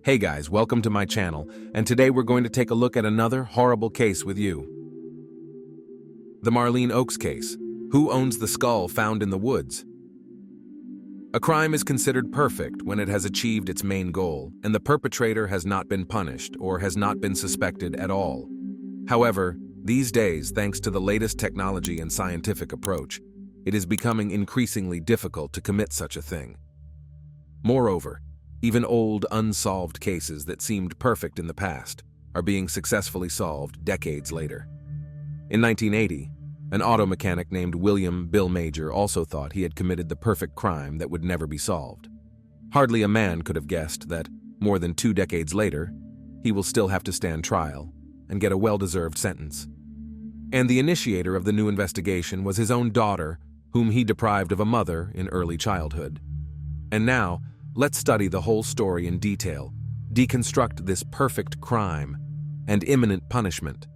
Hey guys, welcome to my channel, and today we're going to take a look at another horrible case with you. The Marlene Oaks case. Who owns the skull found in the woods? A crime is considered perfect when it has achieved its main goal, and the perpetrator has not been punished or has not been suspected at all. However, these days, thanks to the latest technology and scientific approach, it is becoming increasingly difficult to commit such a thing. Moreover, even old, unsolved cases that seemed perfect in the past are being successfully solved decades later. In 1980, an auto mechanic named William Bill Major also thought he had committed the perfect crime that would never be solved. Hardly a man could have guessed that, more than 2 decades later, he will still have to stand trial and get a well-deserved sentence. And the initiator of the new investigation was his own daughter, whom he deprived of a mother in early childhood. And now, let's study the whole story in detail, deconstruct this perfect crime and imminent punishment.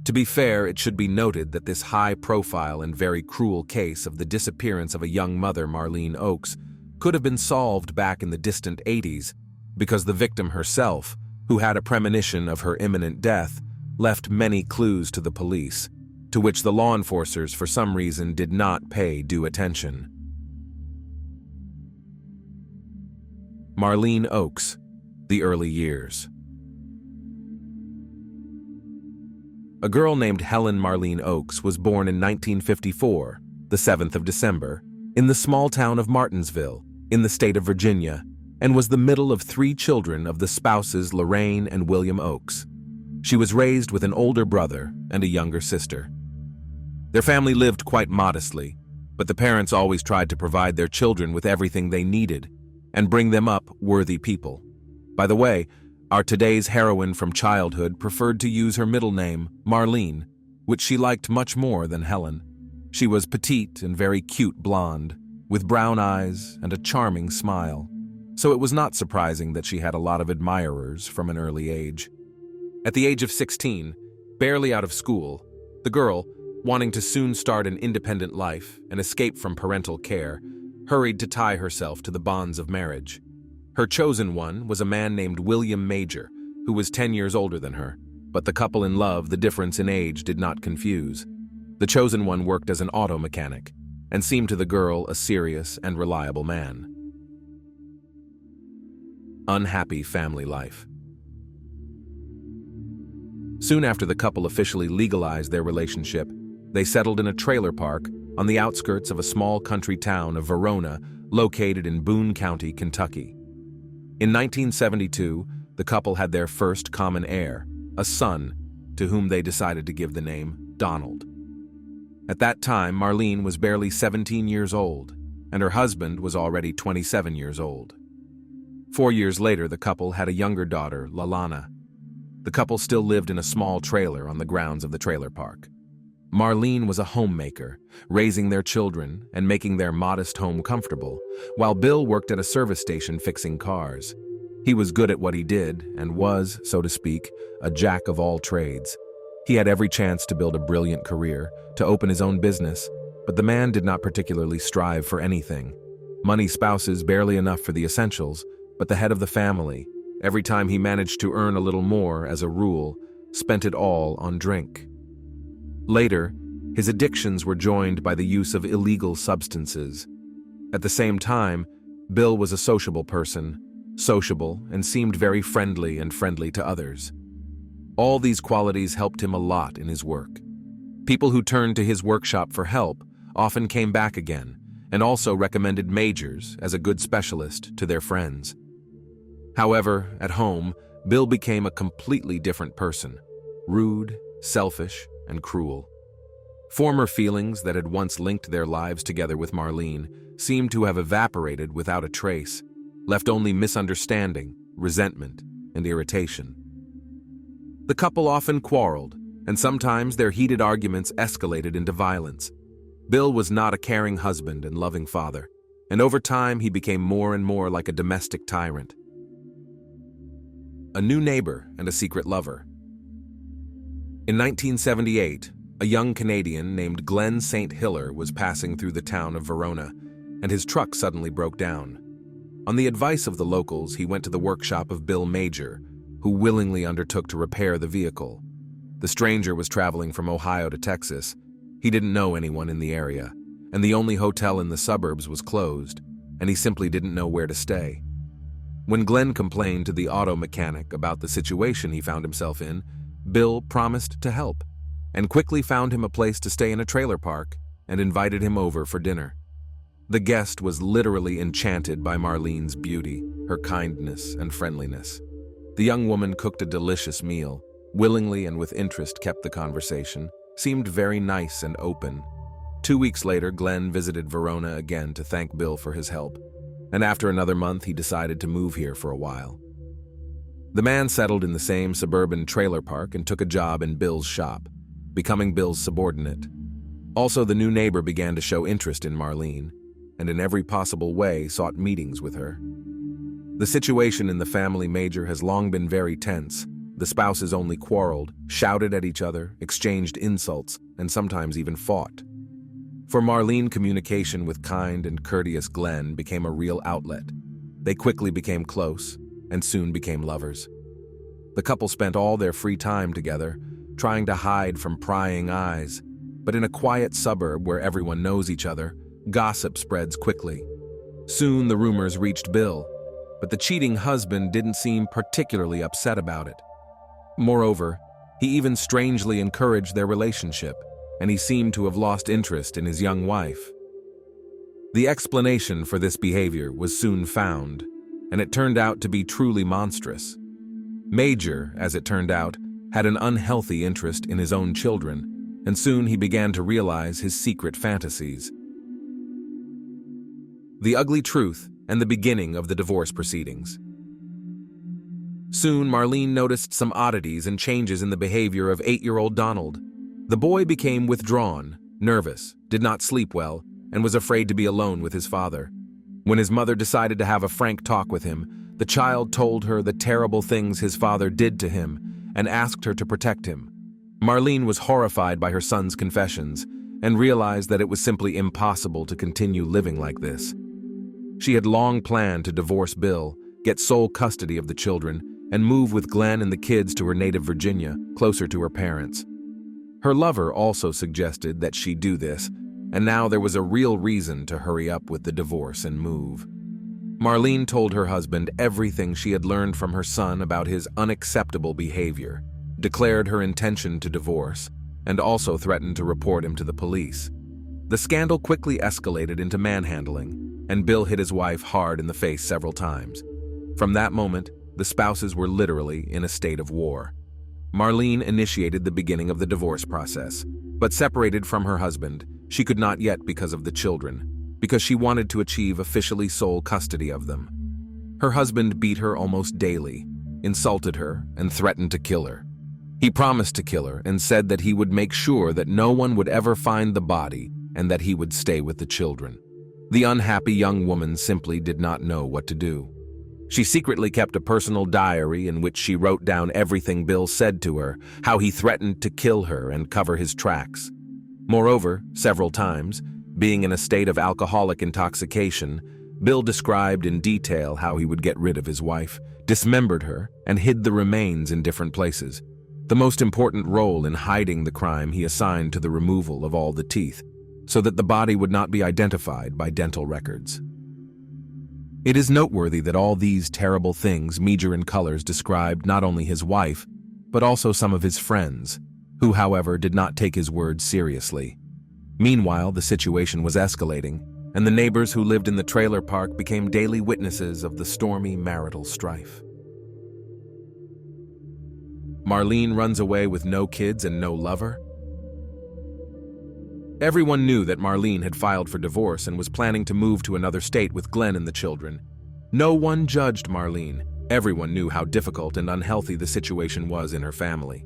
To be fair, it should be noted that this high-profile and very cruel case of the disappearance of a young mother, Marlene Oaks, could have been solved back in the distant 80s because the victim herself, who had a premonition of her imminent death, left many clues to the police, to which the law enforcers for some reason did not pay due attention. Marlene Oaks, the early years. A girl named Helen Marlene Oaks was born in 1954, the 7th of December, in the small town of Martinsville, in the state of Virginia, and was the middle of 3 children of the spouses Lorraine and William Oaks. She was raised with an older brother and a younger sister. Their family lived quite modestly, but the parents always tried to provide their children with everything they needed and bring them up worthy people. By the way, our today's heroine from childhood preferred to use her middle name, Marlene, which she liked much more than Helen. She was petite and very cute blonde, with brown eyes and a charming smile, so it was not surprising that she had a lot of admirers from an early age. At the age of 16, barely out of school, the girl, wanting to soon start an independent life and escape from parental care, hurried to tie herself to the bonds of marriage. Her chosen one was a man named William Major, who was 10 years older than her, but the couple in love, the difference in age did not confuse. The chosen one worked as an auto mechanic and seemed to the girl a serious and reliable man. Unhappy family life. Soon after the couple officially legalized their relationship, they settled in a trailer park on the outskirts of a small country town of Verona, located in Boone County, Kentucky. In 1972, the couple had their first common heir, a son, to whom they decided to give the name Donald. At that time, Marlene was barely 17 years old, and her husband was already 27 years old. 4 years later, the couple had a younger daughter, Lalana. The couple still lived in a small trailer on the grounds of the trailer park. Marlene was a homemaker, raising their children and making their modest home comfortable, while Bill worked at a service station fixing cars. He was good at what he did and was, so to speak, a jack of all trades. He had every chance to build a brilliant career, to open his own business, but the man did not particularly strive for anything. Money, spouses, barely enough for the essentials, but the head of the family, every time he managed to earn a little more, as a rule, spent it all on drink. Later, his addictions were joined by the use of illegal substances. At the same time, Bill was a sociable person, sociable and seemed very friendly to others. All these qualities helped him a lot in his work. People who turned to his workshop for help often came back again and also recommended Majors as a good specialist to their friends. However, at home, Bill became a completely different person, rude, selfish, and cruel. Former feelings that had once linked their lives together with Marlene seemed to have evaporated without a trace, left only misunderstanding, resentment, and irritation. The couple often quarreled, and sometimes their heated arguments escalated into violence. Bill was not a caring husband and loving father, and over time he became more and more like a domestic tyrant. A new neighbor and a secret lover. In 1978, A young Canadian named Glenn St. Hiller was passing through the town of Verona, and his truck suddenly broke down. On the advice of the locals, he went to the workshop of Bill Major, who willingly undertook to repair the vehicle. The stranger was traveling from Ohio to Texas. He didn't know anyone in the area, and the only hotel in the suburbs was closed, and he simply didn't know where to stay. When Glenn complained to the auto mechanic about the situation he found himself in, Bill promised to help, and quickly found him a place to stay in a trailer park and invited him over for dinner. The guest was literally enchanted by Marlene's beauty, her kindness, and friendliness. The young woman cooked a delicious meal, willingly and with interest kept the conversation, seemed very nice and open. 2 weeks later, Glenn visited Verona again to thank Bill for his help, and after another month, he decided to move here for a while. The man settled in the same suburban trailer park and took a job in Bill's shop, becoming Bill's subordinate. Also, the new neighbor began to show interest in Marlene, and in every possible way sought meetings with her. The situation in the family major has long been very tense. The spouses only quarreled, shouted at each other, exchanged insults, and sometimes even fought. For Marlene, communication with kind and courteous Glenn became a real outlet. They quickly became close, and soon became lovers. The couple spent all their free time together, trying to hide from prying eyes, but in a quiet suburb where everyone knows each other, gossip spreads quickly. Soon the rumors reached Bill, but the cheating husband didn't seem particularly upset about it. Moreover, he even strangely encouraged their relationship, and he seemed to have lost interest in his young wife. The explanation for this behavior was soon found, and it turned out to be truly monstrous. Major, as it turned out, had an unhealthy interest in his own children, and soon he began to realize his secret fantasies. The ugly truth and the beginning of the divorce proceedings. Soon, Marlene noticed some oddities and changes in the behavior of 8-year-old Donald. The boy became withdrawn, nervous, did not sleep well, and was afraid to be alone with his father. When his mother decided to have a frank talk with him, the child told her the terrible things his father did to him and asked her to protect him. Marlene was horrified by her son's confessions and realized that it was simply impossible to continue living like this. She had long planned to divorce Bill, get sole custody of the children, and move with Glenn and the kids to her native Virginia, closer to her parents. Her lover also suggested that she do this, and now there was a real reason to hurry up with the divorce and move. Marlene told her husband everything she had learned from her son about his unacceptable behavior, declared her intention to divorce, and also threatened to report him to the police. The scandal quickly escalated into manhandling, and Bill hit his wife hard in the face several times. From that moment, the spouses were literally in a state of war. Marlene initiated the beginning of the divorce process, but separated from her husband, she could not yet because of the children, because she wanted to achieve officially sole custody of them. Her husband beat her almost daily, insulted her, and threatened to kill her. He promised to kill her and said that he would make sure that no one would ever find the body and that he would stay with the children. The unhappy young woman simply did not know what to do. She secretly kept a personal diary in which she wrote down everything Bill said to her, how he threatened to kill her and cover his tracks. Moreover, several times, being in a state of alcoholic intoxication, Bill described in detail how he would get rid of his wife, dismembered her, and hid the remains in different places. The most important role in hiding the crime he assigned to the removal of all the teeth, so that the body would not be identified by dental records. It is noteworthy that all these terrible things Major in Colors described not only his wife, but also some of his friends, who, however, did not take his words seriously. Meanwhile, the situation was escalating, and the neighbors who lived in the trailer park became daily witnesses of the stormy marital strife. Marlene runs away with no kids and no lover? Everyone knew that Marlene had filed for divorce and was planning to move to another state with Glenn and the children. No one judged Marlene. Everyone knew how difficult and unhealthy the situation was in her family.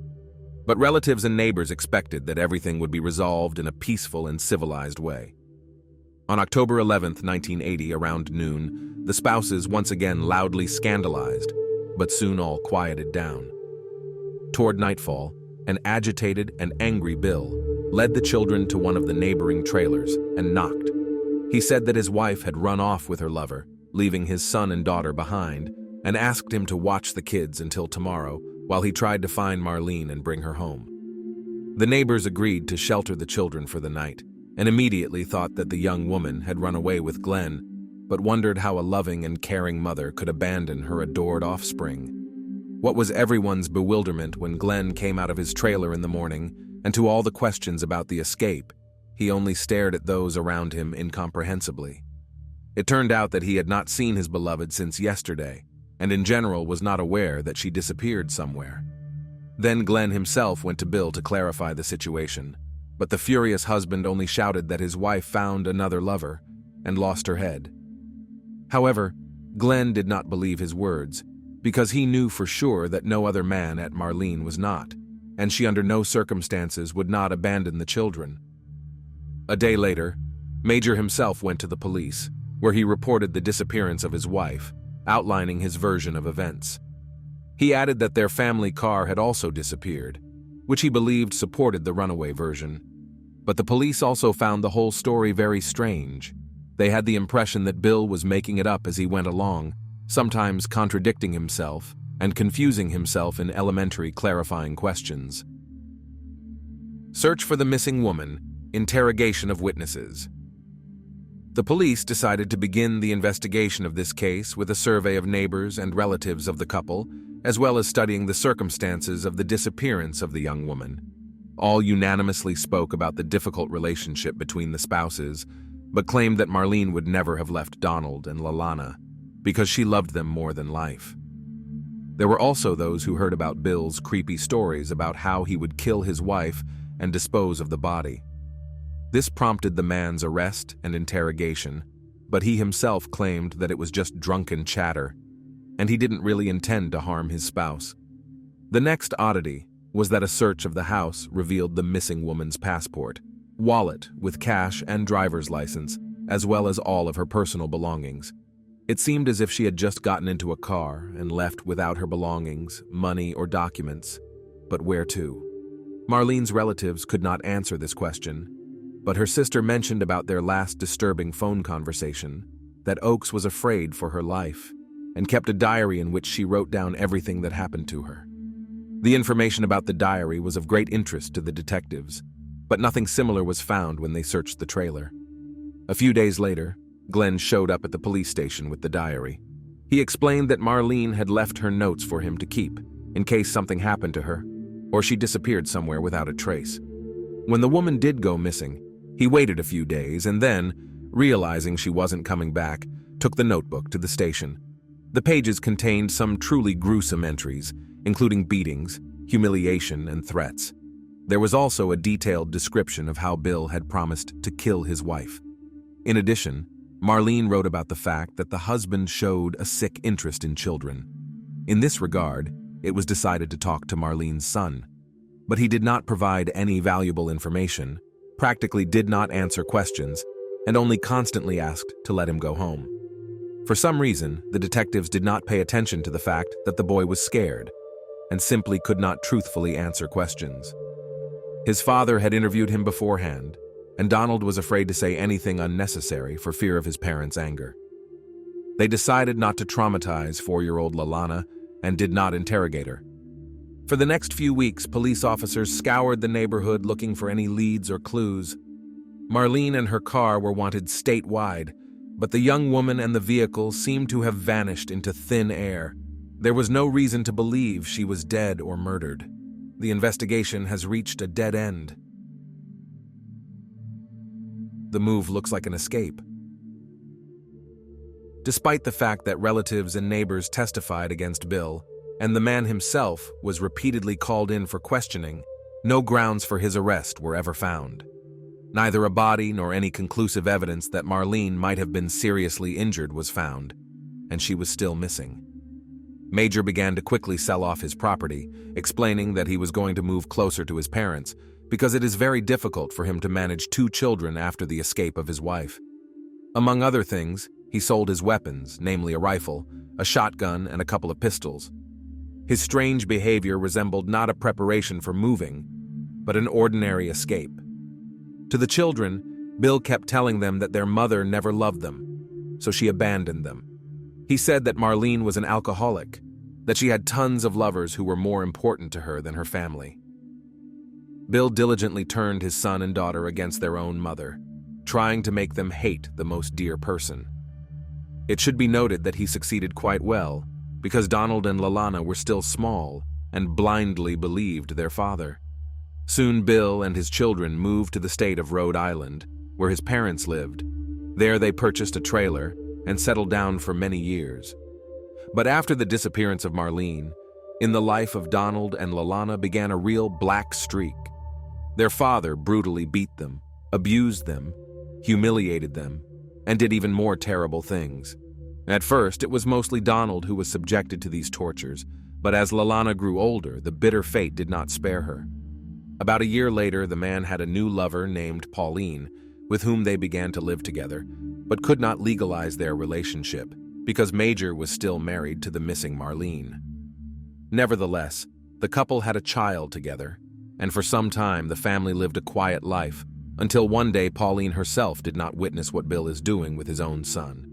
But relatives and neighbors expected that everything would be resolved in a peaceful and civilized way. On October 11, 1980, around noon, the spouses once again loudly scandalized, but soon all quieted down. Toward nightfall, an agitated and angry Bill led the children to one of the neighboring trailers and knocked. He said that his wife had run off with her lover, leaving his son and daughter behind, and asked him to watch the kids until tomorrow while he tried to find Marlene and bring her home. The neighbors agreed to shelter the children for the night and immediately thought that the young woman had run away with Glenn, but wondered how a loving and caring mother could abandon her adored offspring. What was everyone's bewilderment when Glenn came out of his trailer in the morning, and to all the questions about the escape, he only stared at those around him incomprehensibly. It turned out that he had not seen his beloved since yesterday, and in general was not aware that she disappeared somewhere. Then Glenn himself went to Bill to clarify the situation, but the furious husband only shouted that his wife found another lover and lost her head. However, Glenn did not believe his words, because he knew for sure that no other man at Marlene was not, and she under no circumstances would not abandon the children. A day later, Major himself went to the police, where he reported the disappearance of his wife, outlining his version of events. He added that their family car had also disappeared, which he believed supported the runaway version. But the police also found the whole story very strange. They had the impression that Bill was making it up as he went along, sometimes contradicting himself and confusing himself in elementary clarifying questions. Search for the missing woman, interrogation of witnesses. The police decided to begin the investigation of this case with a survey of neighbors and relatives of the couple, as well as studying the circumstances of the disappearance of the young woman. All unanimously spoke about the difficult relationship between the spouses, but claimed that Marlene would never have left Donald and Lalana, because she loved them more than life. There were also those who heard about Bill's creepy stories about how he would kill his wife and dispose of the body. This prompted the man's arrest and interrogation, but he himself claimed that it was just drunken chatter, and he didn't really intend to harm his spouse. The next oddity was that a search of the house revealed the missing woman's passport, wallet with cash and driver's license, as well as all of her personal belongings. It seemed as if she had just gotten into a car and left without her belongings, money, or documents. But where to? Marlene's relatives could not answer this question, but her sister mentioned about their last disturbing phone conversation, that Oakes was afraid for her life, and kept a diary in which she wrote down everything that happened to her. The information about the diary was of great interest to the detectives, but nothing similar was found when they searched the trailer. A few days later, Glenn showed up at the police station with the diary. He explained that Marlene had left her notes for him to keep, in case something happened to her, or she disappeared somewhere without a trace. When the woman did go missing, he waited a few days and then, realizing she wasn't coming back, took the notebook to the station. The pages contained some truly gruesome entries, including beatings, humiliation, and threats. There was also a detailed description of how Bill had promised to kill his wife. In addition, Marlene wrote about the fact that the husband showed a sick interest in children. In this regard, it was decided to talk to Marlene's son, but he did not provide any valuable information, practically did not answer questions, and only constantly asked to let him go home. For some reason, the detectives did not pay attention to the fact that the boy was scared and simply could not truthfully answer questions. His father had interviewed him beforehand, and Donald was afraid to say anything unnecessary for fear of his parents' anger. They decided not to traumatize 4-year-old Lalana and did not interrogate her. For the next few weeks, police officers scoured the neighborhood looking for any leads or clues. Marlene and her car were wanted statewide, but the young woman and the vehicle seemed to have vanished into thin air. There was no reason to believe she was dead or murdered. The investigation has reached a dead end. The move looks like an escape. Despite the fact that relatives and neighbors testified against Bill, and the man himself was repeatedly called in for questioning, no grounds for his arrest were ever found. Neither a body nor any conclusive evidence that Marlene might have been seriously injured was found, and she was still missing. Major began to quickly sell off his property, explaining that he was going to move closer to his parents because it is very difficult for him to manage 2 children after the escape of his wife. Among other things, he sold his weapons, namely a rifle, a shotgun, and a couple of pistols. His strange behavior resembled not a preparation for moving, but an ordinary escape. To the children, Bill kept telling them that their mother never loved them, so she abandoned them. He said that Marlene was an alcoholic, that she had tons of lovers who were more important to her than her family. Bill diligently turned his son and daughter against their own mother, trying to make them hate the most dear person. It should be noted that he succeeded quite well, because Donald and Lalana were still small and blindly believed their father. Soon Bill and his children moved to the state of Rhode Island, where his parents lived. There they purchased a trailer and settled down for many years. But after the disappearance of Marlene, in the life of Donald and Lalana began a real black streak. Their father brutally beat them, abused them, humiliated them, and did even more terrible things. At first, it was mostly Donald who was subjected to these tortures, but as Lalana grew older, the bitter fate did not spare her. About a year later, the man had a new lover named Pauline, with whom they began to live together, but could not legalize their relationship because Major was still married to the missing Marlene. Nevertheless, the couple had a child together, and for some time the family lived a quiet life, until one day Pauline herself did not witness what Bill is doing with his own son.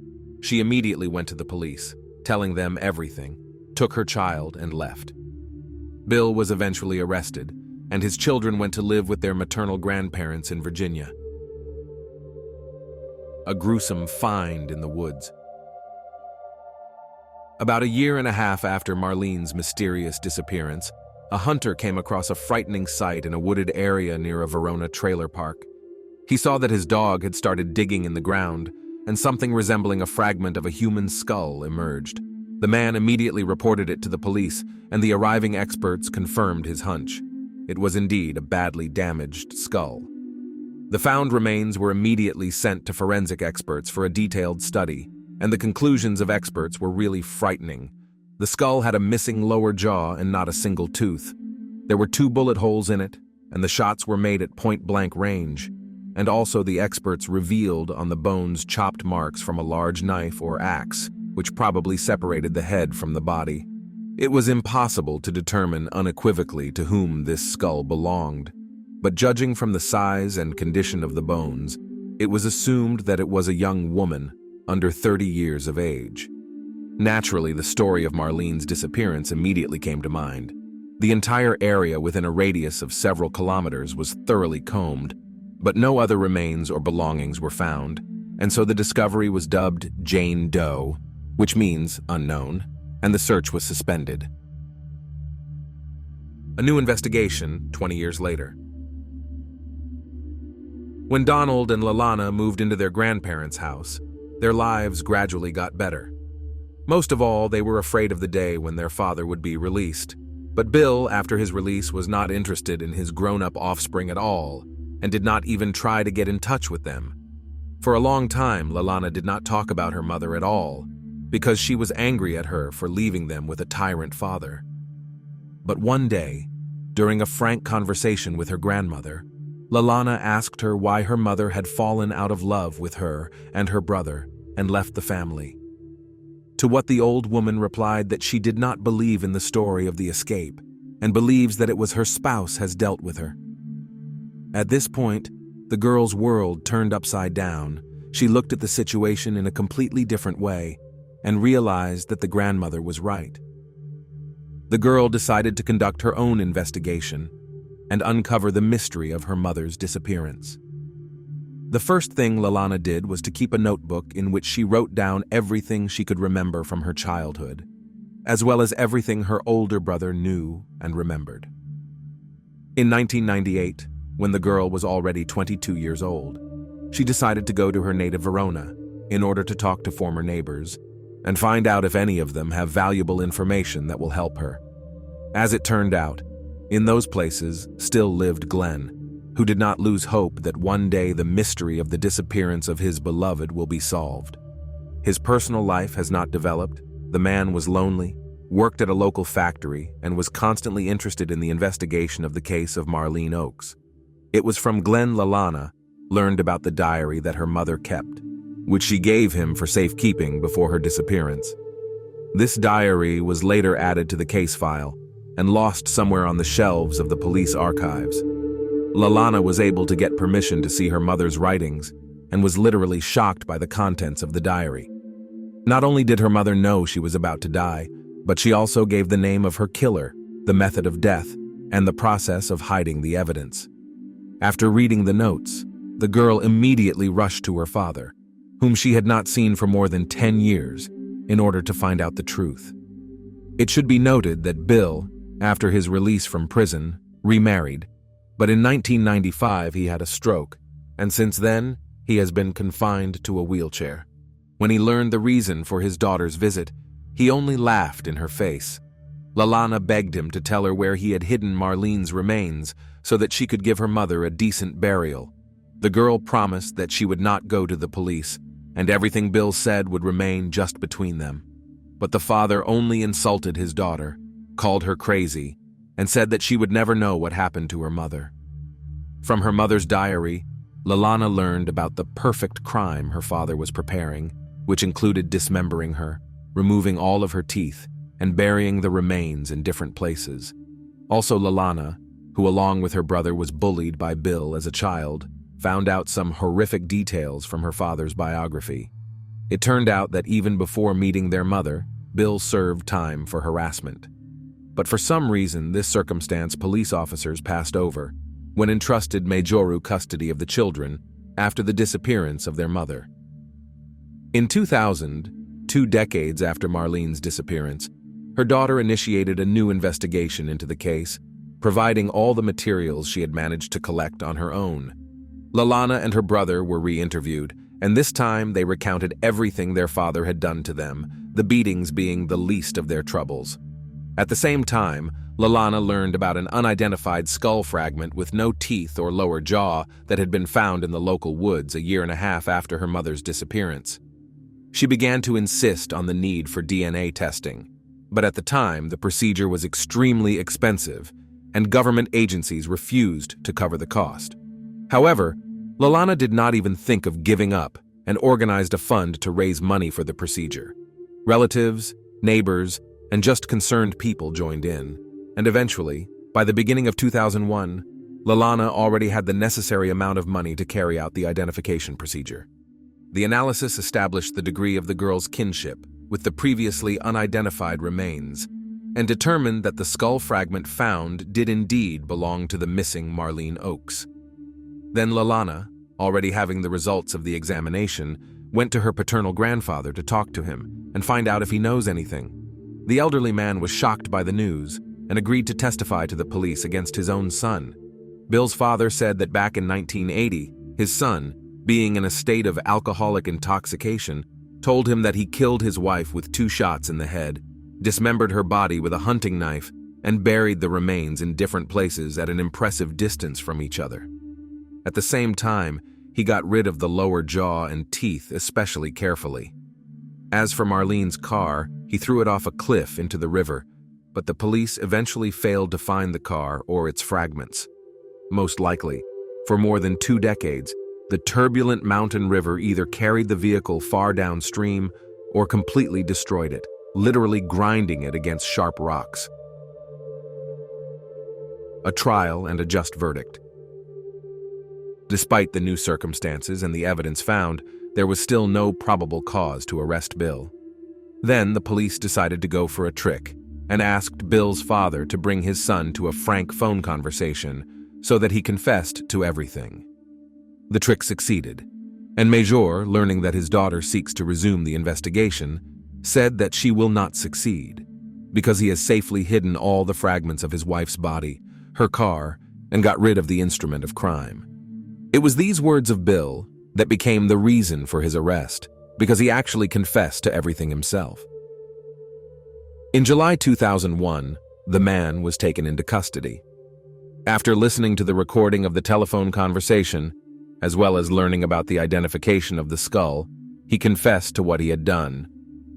She immediately went to the police, telling them everything, took her child, and left. Bill was eventually arrested, and his children went to live with their maternal grandparents in Virginia. A gruesome find in the woods. About a year and a half after Marlene's mysterious disappearance, a hunter came across a frightening sight in a wooded area near a Verona trailer park. He saw that his dog had started digging in the ground, and something resembling a fragment of a human skull emerged. The man immediately reported it to the police, and the arriving experts confirmed his hunch. It was indeed a badly damaged skull. The found remains were immediately sent to forensic experts for a detailed study, and the conclusions of experts were really frightening. The skull had a missing lower jaw and not a single tooth. There were 2 bullet holes in it, and the shots were made at point-blank range. And also the experts revealed on the bones chopped marks from a large knife or axe, which probably separated the head from the body. It was impossible to determine unequivocally to whom this skull belonged, but judging from the size and condition of the bones, it was assumed that it was a young woman under 30 years of age. Naturally, the story of Marlene's disappearance immediately came to mind. The entire area within a radius of several kilometers was thoroughly combed, but no other remains or belongings were found, and so the discovery was dubbed Jane Doe, which means unknown, and the search was suspended. A new investigation 20 years later. When Donald and Lalana moved into their grandparents' house, their lives gradually got better. Most of all, they were afraid of the day when their father would be released. But Bill, after his release, was not interested in his grown-up offspring at all, and did not even try to get in touch with them. For a long time, Lalana did not talk about her mother at all, because she was angry at her for leaving them with a tyrant father. But one day, during a frank conversation with her grandmother, Lalana asked her why her mother had fallen out of love with her and her brother and left the family. To what the old woman replied that she did not believe in the story of the escape and believes that it was her spouse has dealt with her. At this point, the girl's world turned upside down. She looked at the situation in a completely different way and realized that the grandmother was right. The girl decided to conduct her own investigation and uncover the mystery of her mother's disappearance. The first thing Lalana did was to keep a notebook in which she wrote down everything she could remember from her childhood, as well as everything her older brother knew and remembered. In 1998, when the girl was already 22 years old, she decided to go to her native Verona in order to talk to former neighbors and find out if any of them have valuable information that will help her. As it turned out, in those places still lived Glenn, who did not lose hope that one day the mystery of the disappearance of his beloved will be solved. His personal life has not developed. The man was lonely, worked at a local factory, and was constantly interested in the investigation of the case of Marlene Oakes. It was from Glenn Lalana learned about the diary that her mother kept, which she gave him for safekeeping before her disappearance. This diary was later added to the case file and lost somewhere on the shelves of the police archives. Lalana was able to get permission to see her mother's writings and was literally shocked by the contents of the diary. Not only did her mother know she was about to die, but she also gave the name of her killer, the method of death, and the process of hiding the evidence. After reading the notes, the girl immediately rushed to her father, whom she had not seen for more than 10 years, in order to find out the truth. It should be noted that Bill, after his release from prison, remarried, but in 1995 he had a stroke, and since then he has been confined to a wheelchair. When he learned the reason for his daughter's visit, he only laughed in her face. Lalana begged him to tell her where he had hidden Marlene's remains so that she could give her mother a decent burial. The girl promised that she would not go to the police, and everything Bill said would remain just between them. But the father only insulted his daughter, called her crazy, and said that she would never know what happened to her mother. From her mother's diary, Lalana learned about the perfect crime her father was preparing, which included dismembering her, removing all of her teeth, and burying the remains in different places. Also, Lalana, who along with her brother was bullied by Bill as a child, found out some horrific details from her father's biography. It turned out that even before meeting their mother, Bill served time for harassment. But for some reason, this circumstance police officers passed over when entrusted Majoru custody of the children after the disappearance of their mother. In 2000, 2 decades after Marlene's disappearance, her daughter initiated a new investigation into the case, providing all the materials she had managed to collect on her own. Lalana and her brother were re-interviewed, and this time they recounted everything their father had done to them, the beatings being the least of their troubles. At the same time, Lalana learned about an unidentified skull fragment with no teeth or lower jaw that had been found in the local woods a year and a half after her mother's disappearance. She began to insist on the need for DNA testing, but at the time the procedure was extremely expensive, and government agencies refused to cover the cost. However, Lalana did not even think of giving up and organized a fund to raise money for the procedure. Relatives, neighbors, and just concerned people joined in, and eventually, by the beginning of 2001, Lalana already had the necessary amount of money to carry out the identification procedure. The analysis established the degree of the girl's kinship with the previously unidentified remains, and determined that the skull fragment found did indeed belong to the missing Marlene Oakes. Then Lalana, already having the results of the examination, went to her paternal grandfather to talk to him and find out if he knows anything. The elderly man was shocked by the news and agreed to testify to the police against his own son. Bill's father said that back in 1980, his son, being in a state of alcoholic intoxication, told him that he killed his wife with 2 shots in the head, dismembered her body with a hunting knife, and buried the remains in different places at an impressive distance from each other. At the same time, he got rid of the lower jaw and teeth especially carefully. As for Marlene's car, he threw it off a cliff into the river, but the police eventually failed to find the car or its fragments. Most likely, for more than 2 decades, the turbulent mountain river either carried the vehicle far downstream or completely destroyed it, literally grinding it against sharp rocks. A trial and a just verdict. Despite the new circumstances and the evidence found, there was still no probable cause to arrest Bill. Then the police decided to go for a trick and asked Bill's father to bring his son to a frank phone conversation so that he confessed to everything. The trick succeeded, and Major, learning that his daughter seeks to resume the investigation, said that she will not succeed because he has safely hidden all the fragments of his wife's body, her car, and got rid of the instrument of crime. It was these words of Bill that became the reason for his arrest, because he actually confessed to everything himself. In July 2001, the man was taken into custody. After listening to the recording of the telephone conversation, as well as learning about the identification of the skull, he confessed to what he had done.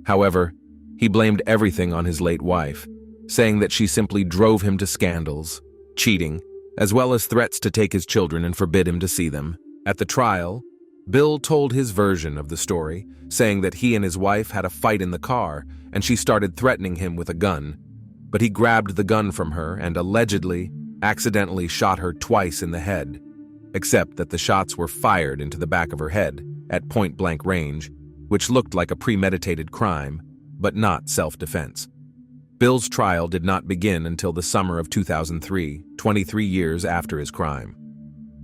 However, he blamed everything on his late wife, saying that she simply drove him to scandals, cheating, as well as threats to take his children and forbid him to see them. At the trial, Bill told his version of the story, saying that he and his wife had a fight in the car and she started threatening him with a gun, but he grabbed the gun from her and allegedly accidentally shot her twice in the head, except that the shots were fired into the back of her head at point-blank range, which looked like a premeditated crime, but not self-defense. Bill's trial did not begin until the summer of 2003, 23 years after his crime.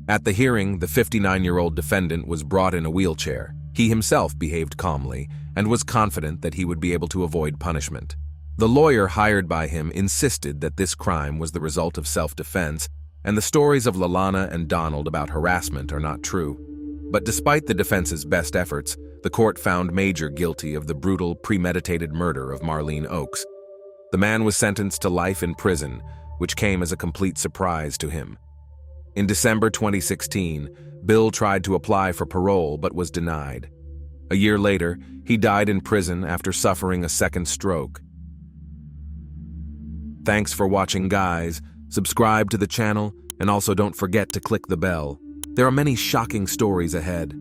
At the hearing, the 59-year-old defendant was brought in a wheelchair. He himself behaved calmly and was confident that he would be able to avoid punishment. The lawyer hired by him insisted that this crime was the result of self-defense, and the stories of Lalana and Donald about harassment are not true. But despite the defense's best efforts, the court found Major guilty of the brutal, premeditated murder of Marlene Oakes. The man was sentenced to life in prison, which came as a complete surprise to him. In December 2016, Bill tried to apply for parole but was denied. A year later, he died in prison after suffering a second stroke. Thanks for watching, guys. Subscribe to the channel, and also don't forget to click the bell. There are many shocking stories ahead.